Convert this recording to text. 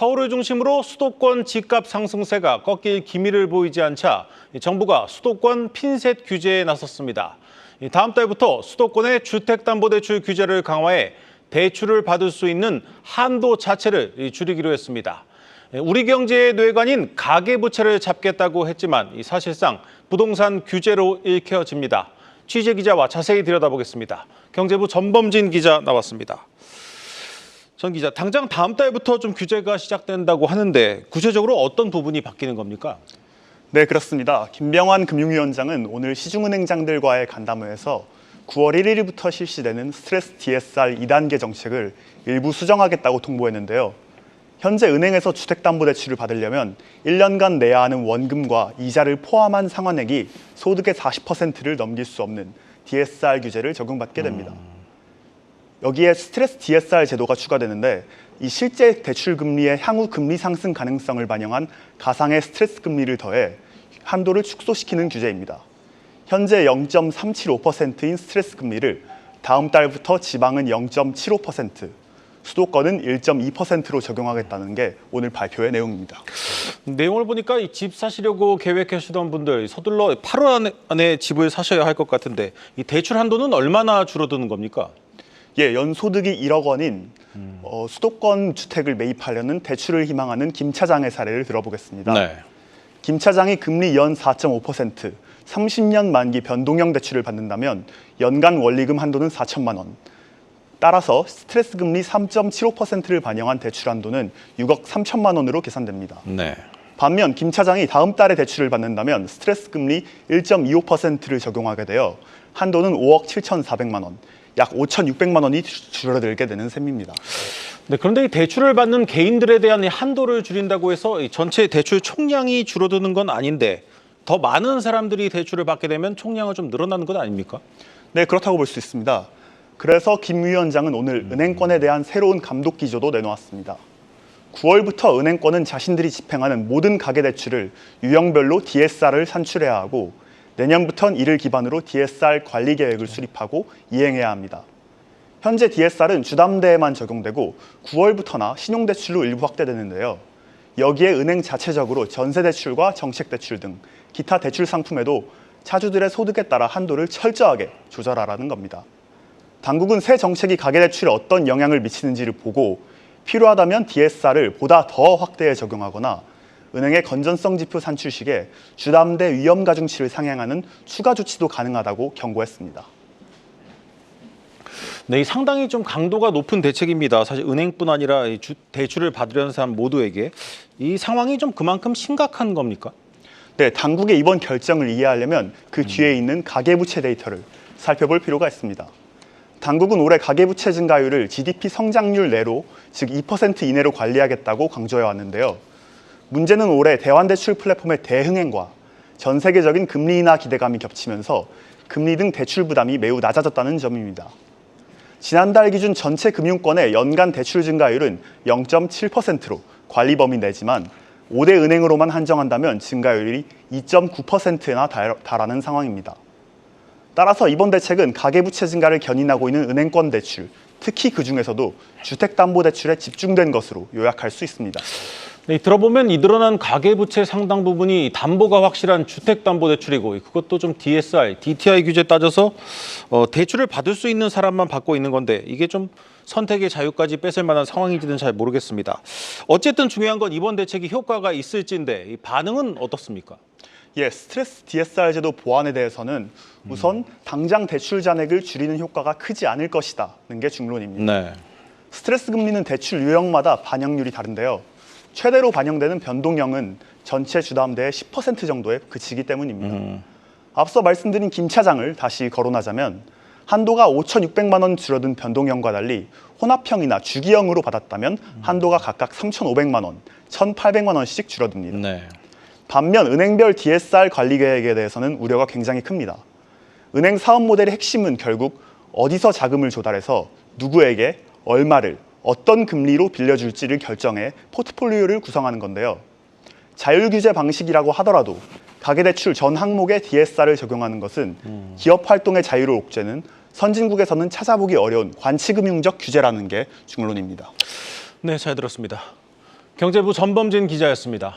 서울을 중심으로 수도권 집값 상승세가 꺾일 기미를 보이지 않자 정부가 수도권 핀셋 규제에 나섰습니다. 다음 달부터 수도권의 주택담보대출 규제를 강화해 대출을 받을 수 있는 한도 자체를 줄이기로 했습니다. 우리 경제의 뇌관인 가계부채를 잡겠다고 했지만 사실상 부동산 규제로 읽혀집니다. 취재 기자와 자세히 들여다보겠습니다. 경제부 전범진 기자 나왔습니다. 전 기자, 당장 다음 달부터 좀 규제가 시작된다고 하는데 구체적으로 어떤 부분이 바뀌는 겁니까? 네, 그렇습니다. 김병환 금융위원장은 오늘 시중은행장들과의 간담회에서 9월 1일부터 실시되는 스트레스 DSR 2단계 정책을 일부 수정하겠다고 통보했는데요. 현재 은행에서 주택담보대출을 받으려면 1년간 내야 하는 원금과 이자를 포함한 상환액이 소득의 40%를 넘길 수 없는 DSR 규제를 적용받게 됩니다. 여기에 스트레스 DSR 제도가 추가되는데 이 실제 대출 금리의 향후 금리 상승 가능성을 반영한 가상의 스트레스 금리를 더해 한도를 축소시키는 규제입니다. 현재 0.375%인 스트레스 금리를 다음 달부터 지방은 0.75%, 수도권은 1.2%로 적용하겠다는 게 오늘 발표의 내용입니다. 내용을 보니까 이 집 사시려고 계획하시던 분들 서둘러 8월 안에 집을 사셔야 할 것 같은데 이 대출 한도는 얼마나 줄어드는 겁니까? 예, 연소득이 1억 원인 수도권 주택을 매입하려는 대출을 희망하는 김 차장의 사례를 들어보겠습니다. 네. 김 차장이 금리 연 4.5%, 30년 만기 변동형 대출을 받는다면 연간 원리금 한도는 4천만 원. 따라서 스트레스 금리 3.75%를 반영한 대출 한도는 6억 3천만 원으로 계산됩니다. 네. 반면 김 차장이 다음 달에 대출을 받는다면 스트레스 금리 1.25%를 적용하게 되어 한도는 5억 7,400만 원, 약 5,600만 원이 줄어들게 되는 셈입니다. 네, 그런데 이 대출을 받는 개인들에 대한 한도를 줄인다고 해서 전체 대출 총량이 줄어드는 건 아닌데 더 많은 사람들이 대출을 받게 되면 총량은 좀 늘어나는 건 아닙니까? 네, 그렇다고 볼 수 있습니다. 그래서 김 위원장은 오늘 은행권에 대한 새로운 감독 기조도 내놓았습니다. 9월부터 은행권은 자신들이 집행하는 모든 가계대출을 유형별로 DSR을 산출해야 하고 내년부터는 이를 기반으로 DSR 관리 계획을 수립하고 이행해야 합니다. 현재 DSR은 주담대에만 적용되고 9월부터나 신용대출로 일부 확대되는데요. 여기에 은행 자체적으로 전세대출과 정책대출 등 기타 대출 상품에도 차주들의 소득에 따라 한도를 철저하게 조절하라는 겁니다. 당국은 새 정책이 가계대출에 어떤 영향을 미치는지를 보고 필요하다면 DSR을 보다 더 확대해 적용하거나 은행의 건전성 지표 산출 시에 주담대 위험 가중치를 상향하는 추가 조치도 가능하다고 경고했습니다. 네, 이 상당히 좀 강도가 높은 대책입니다. 사실 은행뿐 아니라 대출을 받으려는 사람 모두에게 이 상황이 좀 그만큼 심각한 겁니까? 네, 당국의 이번 결정을 이해하려면 그 뒤에 있는 가계부채 데이터를 살펴볼 필요가 있습니다. 당국은 올해 가계부채 증가율을 GDP 성장률 내로, 즉 2% 이내로 관리하겠다고 강조해 왔는데요. 문제는 올해 대환대출 플랫폼의 대흥행과 전 세계적인 금리 인하 기대감이 겹치면서 금리 등 대출 부담이 매우 낮아졌다는 점입니다. 지난달 기준 전체 금융권의 연간 대출 증가율은 0.7%로 관리 범위 내지만 5대 은행으로만 한정한다면 증가율이 2.9%나 달하는 상황입니다. 따라서 이번 대책은 가계부채 증가를 견인하고 있는 은행권 대출, 특히 그중에서도 주택담보대출에 집중된 것으로 요약할 수 있습니다. 네, 들어보면 이 늘어난 가계부채 상당 부분이 담보가 확실한 주택담보대출이고 그것도 좀 DSR, DTI 규제 따져서 대출을 받을 수 있는 사람만 받고 있는 건데 이게 좀 선택의 자유까지 뺏을 만한 상황인지는 잘 모르겠습니다. 어쨌든 중요한 건 이번 대책이 효과가 있을지인데 이 반응은 어떻습니까? 예, 스트레스 DSR 제도 보완에 대해서는 우선 당장 대출 잔액을 줄이는 효과가 크지 않을 것이다는 게 중론입니다. 네. 스트레스 금리는 대출 유형마다 반영률이 다른데요. 최대로 반영되는 변동형은 전체 주담대의 10% 정도에 그치기 때문입니다. 앞서 말씀드린 김 차장을 다시 거론하자면 한도가 5,600만 원 줄어든 변동형과 달리 혼합형이나 주기형으로 받았다면 한도가 각각 3,500만 원, 1,800만 원씩 줄어듭니다. 네. 반면 은행별 DSR 관리 계획에 대해서는 우려가 굉장히 큽니다. 은행 사업 모델의 핵심은 결국 어디서 자금을 조달해서 누구에게 얼마를 어떤 금리로 빌려줄지를 결정해 포트폴리오를 구성하는 건데요. 자율규제 방식이라고 하더라도 가계대출 전 항목에 DSR을 적용하는 것은 기업 활동의 자유를 옥죄는 선진국에서는 찾아보기 어려운 관치금융적 규제라는 게 중론입니다. 네, 잘 들었습니다. 경제부 전범진 기자였습니다.